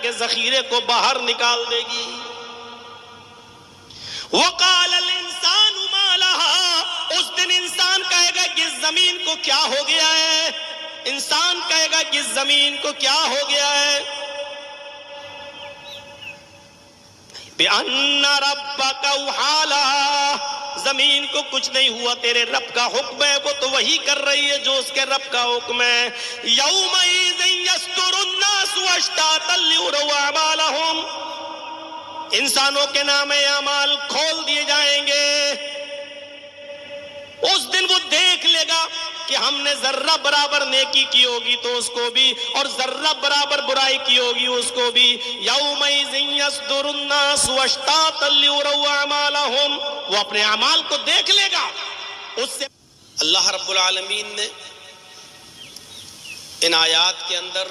کے ذخیرے کو باہر نکال دے گی. وقال الانسان ما لها، اس دن انسان کہے گا کہ اس زمین کو کیا ہو گیا ہے. انسان کہے گا کہ اس زمین کو کیا ہو گیا ہے. بِأَنَّ رَبَّكَ أَوْحَىٰ لَهَا، زمین کو کچھ نہیں ہوا، تیرے رب کا حکم ہے، وہ تو وہی کر رہی ہے جو اس کے رب کا حکم ہے. يَوْمَئِذٍ يَصْدُرُ النَّاسُ أَشْتَاتًا لِيُرَوْا أَعْمَالَهُمْ، انسانوں کے نام اعمال کھول دیے جائیں گے. اس دن وہ دیکھ لے گا کہ ہم نے ذرہ برابر نیکی کی ہوگی تو اس کو بھی، اور ذرہ برابر برائی کی ہوگی اس کو بھی. یومئذ یصدر الناس اشتاتا لیروا اعمالهم، وہ اپنے اعمال کو دیکھ لے گا. اس سے اللہ رب العالمین نے ان آیات کے اندر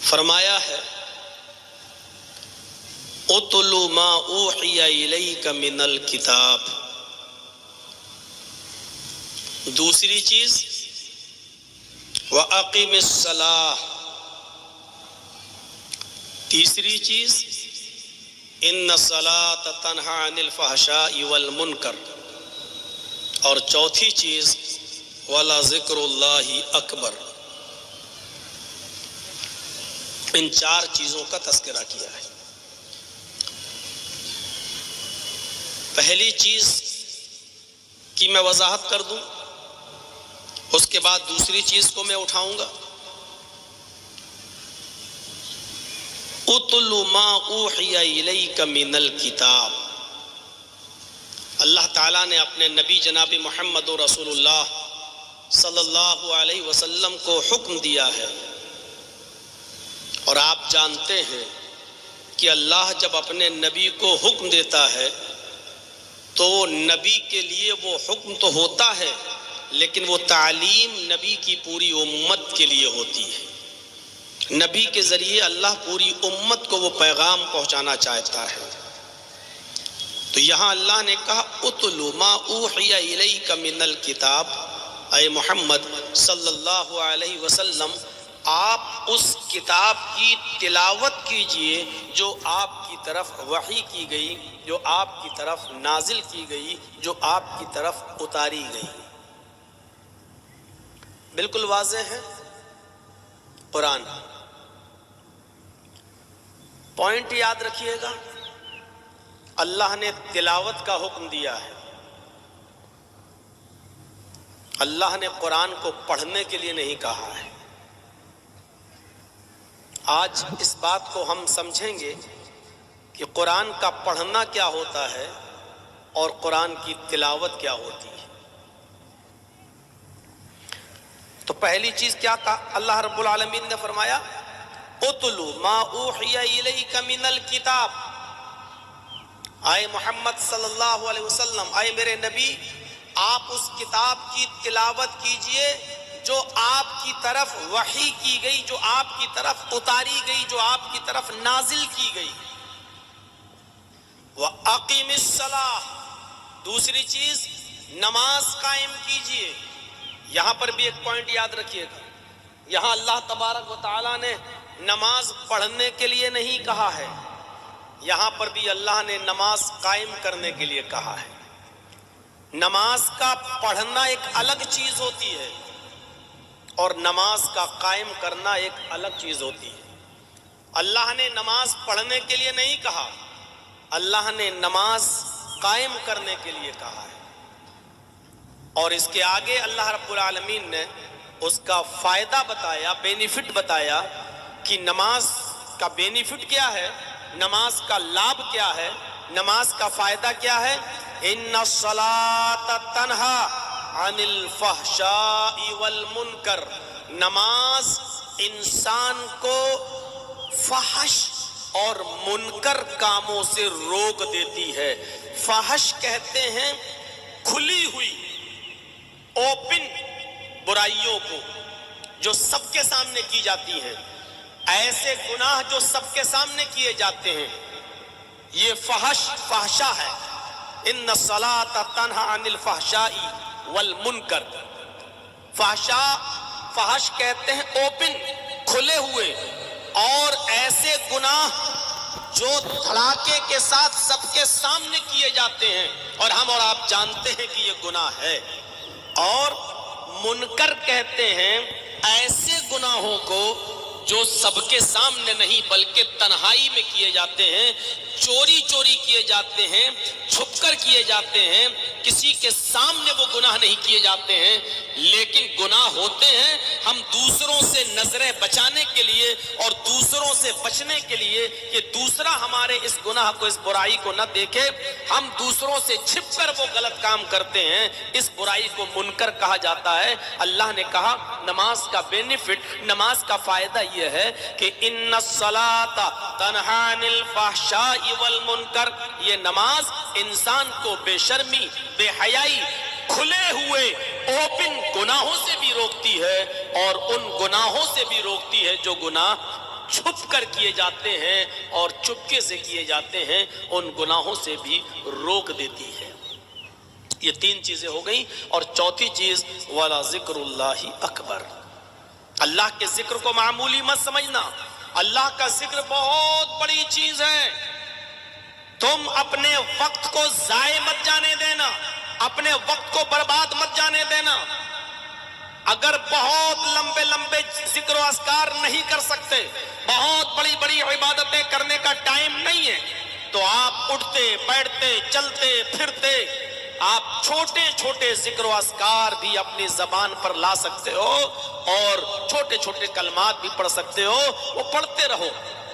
فرمایا ہے اتل ما اوحی الیک من الکتاب. دوسری چیز وَأَقِمِ الصَّلَاةَ. تیسری چیز إِنَّ الصَّلَاةَ تَنْهَىٰ عَنِ الْفَحْشَاءِ وَالْمُنْكَرِ. اور چوتھی چیز وَلَذِكْرُ اللَّهِ أَكْبَرُ. ان چار چیزوں کا تذکرہ کیا ہے. پہلی چیز کی میں وضاحت کر دوں، اس کے بعد دوسری چیز کو میں اٹھاؤں گا. اتل ما اوحی الیک من الکتاب. اللہ تعالیٰ نے اپنے نبی جناب محمد رسول اللہ صلی اللہ علیہ وسلم کو حکم دیا ہے، اور آپ جانتے ہیں کہ اللہ جب اپنے نبی کو حکم دیتا ہے تو نبی کے لیے وہ حکم تو ہوتا ہے، لیکن وہ تعلیم نبی کی پوری امت کے لیے ہوتی ہے. نبی کے ذریعے اللہ پوری امت کو وہ پیغام پہنچانا چاہتا ہے. تو یہاں اللہ نے کہا اتل ما اوحی الیک من الکتاب. اے محمد صلی اللہ علیہ وسلم، آپ اس کتاب کی تلاوت کیجئے جو آپ کی طرف وحی کی گئی، جو آپ کی طرف نازل کی گئی، جو آپ کی طرف اتاری گئی. بالکل واضح ہے. قرآن پوائنٹ یاد رکھیے گا، اللہ نے تلاوت کا حکم دیا ہے. اللہ نے قرآن کو پڑھنے کے لیے نہیں کہا ہے. آج اس بات کو ہم سمجھیں گے کہ قرآن کا پڑھنا کیا ہوتا ہے اور قرآن کی تلاوت کیا ہوتی ہے. تو پہلی چیز کیا کہا اللہ رب العالمین نے فرمایا اتلو ما اوحی الیک من الکتاب. آئے محمد صلی اللہ علیہ وسلم، آئے میرے نبی، آپ اس کتاب کی تلاوت کیجئے جو آپ کی طرف وحی کی گئی، جو آپ کی طرف اتاری گئی، جو آپ کی طرف نازل کی گئی. وَأَقِمِ الصَّلَاةَ. دوسری چیز نماز قائم کیجئے. یہاں پر بھی ایک پوائنٹ یاد رکھیے گا، یہاں اللہ تبارک و تعالیٰ نے نماز پڑھنے کے لیے نہیں کہا ہے، یہاں پر بھی اللہ نے نماز قائم کرنے کے لیے کہا ہے. نماز کا پڑھنا ایک الگ چیز ہوتی ہے اور نماز کا قائم کرنا ایک الگ چیز ہوتی ہے. اللہ نے نماز پڑھنے کے لیے نہیں کہا، اللہ نے نماز قائم کرنے کے لیے کہا ہے. اور اس کے آگے اللہ رب العالمین نے اس کا فائدہ بتایا، بینیفٹ بتایا کہ نماز کا بینیفٹ کیا ہے، نماز کا لابھ کیا ہے، نماز کا فائدہ کیا ہے. ان الصلاۃ تنہی عن الفحشاء والمنکر. نماز انسان کو فحش اور منکر کاموں سے روک دیتی ہے. فحش کہتے ہیں کھلی ہوئی، اوپن برائیوں کو جو سب کے سامنے کی جاتی ہیں. ایسے گناہ جو سب کے سامنے کیے جاتے ہیں، یہ فحشا ہے. ان الصلاۃ تنہی عن الفحشاء والمنکر. فحش کہتے ہیں اوپن، کھلے ہوئے، اور ایسے گناہ جو دھڑاکے کے ساتھ سب کے سامنے کیے جاتے ہیں اور ہم اور آپ جانتے ہیں کہ یہ گناہ ہے، اور منکر کہتے ہیں ایسے گناہوں کو جو سب کے سامنے نہیں بلکہ تنہائی میں کیے جاتے ہیں، چوری چوری کیے جاتے ہیں، چھپ کر کیے جاتے ہیں، کسی کے سامنے وہ گناہ نہیں کیے جاتے ہیں، لیکن گناہ ہوتے ہیں، ہم دوسروں سے نظریں بچانے کے لیے اور دوسروں سے بچنے کے لیے کہ دوسرا ہمارے اس گناہ کو، اس برائی کو نہ دیکھے، ہم دوسروں سے چھپ کر وہ غلط کام کرتے ہیں، اس برائی کو منکر کہا جاتا ہے۔ اللہ نے کہا نماز کا بینیفٹ، نماز کا فائدہ یہ ہے کہ ان الصلاۃ تنہی عن الفحشاء والمنکر، یہ نماز انسان کو بے شرمی، بے حیائی، کھلے ہوئے اوپن گناہوں سے بھی روکتی ہے اور ان گناہوں سے بھی روکتی ہے جو گناہ چھپ کر کیے جاتے ہیں اور چپکے سے کیے جاتے ہیں، ان گناہوں سے بھی روک دیتی ہے۔ یہ تین چیزیں ہو گئیں، اور چوتھی چیز وَلَا ذِكْرُ اللَّهِ أَكْبَرُ، اللہ کے ذکر کو معمولی مت سمجھنا، اللہ کا ذکر بہت بڑی چیز ہے۔ تم اپنے وقت کو ضائع مت جانے دینا، اپنے وقت کو برباد مت جانے دینا۔ اگر بہت لمبے لمبے ذکر و اذکار نہیں کر سکتے، بہت بڑی بڑی عبادتیں کرنے کا ٹائم نہیں ہے، تو آپ اٹھتے بیٹھتے چلتے پھرتے آپ چھوٹے چھوٹے ذکر و اذکار بھی اپنی زبان پر لا سکتے ہو اور چھوٹے چھوٹے کلمات بھی پڑھ سکتے ہو، وہ پڑھتے رہو۔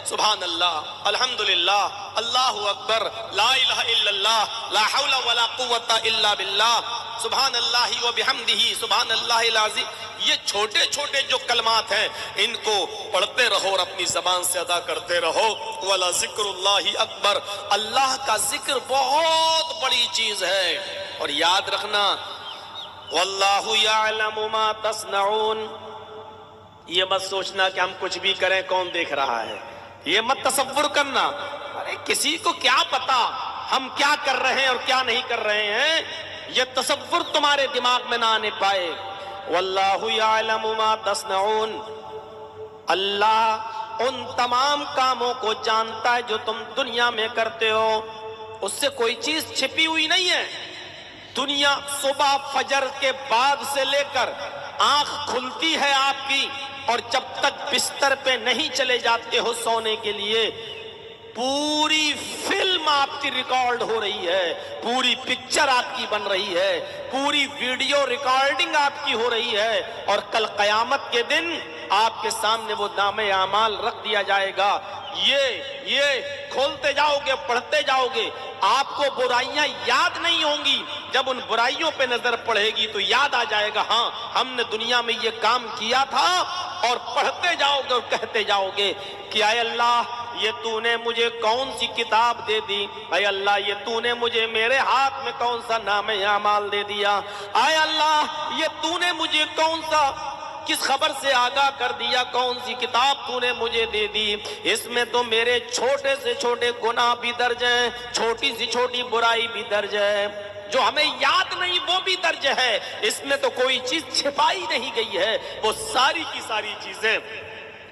سبحان اللہ، الحمدللہ، اللہ اکبر، لا الہ الا اللہ، لا حول ولا قوت الا باللہ، سبحان اللہ و بحمدہ، سبحان اللہ العظیم۔ یہ چھوٹے چھوٹے جو کلمات ہیں ان کو پڑھتے رہو اور اپنی زبان سے ادا کرتے رہو۔ وَلَا ذِكْرُ اللَّهِ اکبر، اللہ کا ذکر بہت بڑی چیز ہے۔ اور یاد رکھنا وَاللَّهُ يَعْلَمُ مَا تَصْنَعُونَ، یہ مت سوچنا کہ ہم کچھ بھی کریں کون دیکھ رہا ہے، یہ مت تصور کرنا ارے کسی کو کیا پتا ہم کیا کر رہے ہیں اور کیا نہیں کر رہے ہیں، یہ تصور تمہارے دماغ میں نہ آنے پائے۔ واللہ یعلم ما تصنعون، اللہ ان تمام کاموں کو جانتا ہے جو تم دنیا میں کرتے ہو، اس سے کوئی چیز چھپی ہوئی نہیں ہے۔ دنیا صبح فجر کے بعد سے لے کر آنکھ کھلتی ہے آپ کی اور جب تک بستر پہ نہیں چلے جاتے ہو سونے کے لیے، پوری فلم آپ کی ریکارڈ ہو رہی ہے، پوری پکچر آپ کی بن رہی ہے، پوری ویڈیو ریکارڈنگ آپ کی ہو رہی ہے، اور کل قیامت کے دن آپ کے سامنے وہ نامہ اعمال رکھ دیا جائے گا۔ یہ کھولتے جاؤ گے، پڑھتے جاؤ گے، آپ کو برائیاں یاد نہیں ہوں گی، جب ان برائیوں پہ نظر پڑے گی تو یاد آ جائے گا ہاں ہم نے دنیا میں یہ کام کیا تھا، اور پڑھتے جاؤ گے اور کہتے جاؤ گے کہ اے اللہ یہ تو نے مجھے کون سی کتاب دے دی، اے اللہ یہ تو نے مجھے میرے ہاتھ میں کون سا نامہ اعمال دے دیا، اے اللہ یہ تو نے مجھے کون سا کس خبر سے آگاہ کر دیا، کون سی کتاب تو نے مجھے دے دی، اس میں تو میرے چھوٹے سے چھوٹے گناہ بھی درج ہیں، چھوٹی سی چھوٹی برائی بھی درج ہے، جو ہمیں یاد نہیں وہ بھی درج ہے، اس میں تو کوئی چیز چھپائی نہیں گئی ہے، وہ ساری کی ساری چیزیں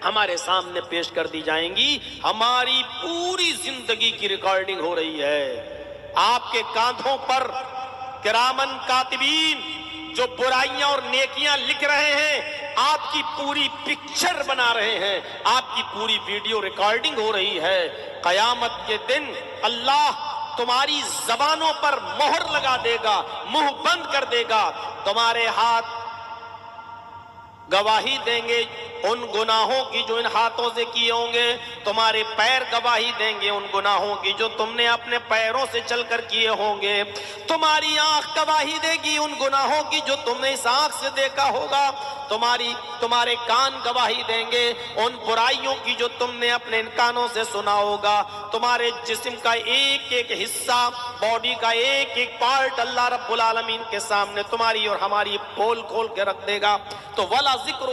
ہمارے سامنے پیش کر دی جائیں گی۔ ہماری پوری زندگی کی ریکارڈنگ ہو رہی ہے، آپ کے کاندھوں پر کرامن کاتبین جو برائیاں اور نیکیاں لکھ رہے ہیں، آپ کی پوری پکچر بنا رہے ہیں، آپ کی پوری ویڈیو ریکارڈنگ ہو رہی ہے۔ قیامت کے دن اللہ تمہاری زبانوں پر مہر لگا دے گا، منہ بند کر دے گا، تمہارے ہاتھ گواہی دیں گے ان گناہوں کی جو ان ہاتھوں سے کیے ہوں گے، تمہارے پیر گواہی دیں گے ان گناہوں کی جو تم نے اپنے پیروں سے چل کر کیے ہوں گے، تمہاری آنکھ گواہی دے گی ان گناہوں کی جو تم نے اس آنکھ سے دیکھا ہوگا، تمہارے کان گواہی دیں گے ان برائیوں کی جو تم نے اپنے ان کانوں سے سنا ہوگا، تمہارے جسم کا ایک ایک حصہ، باڈی کا ایک ایک پارٹ اللہ رب العالمین کے سامنے تمہاری اور ہماری پول کھول کے رکھ دے گا۔ تو وَلَا ذِكْرُ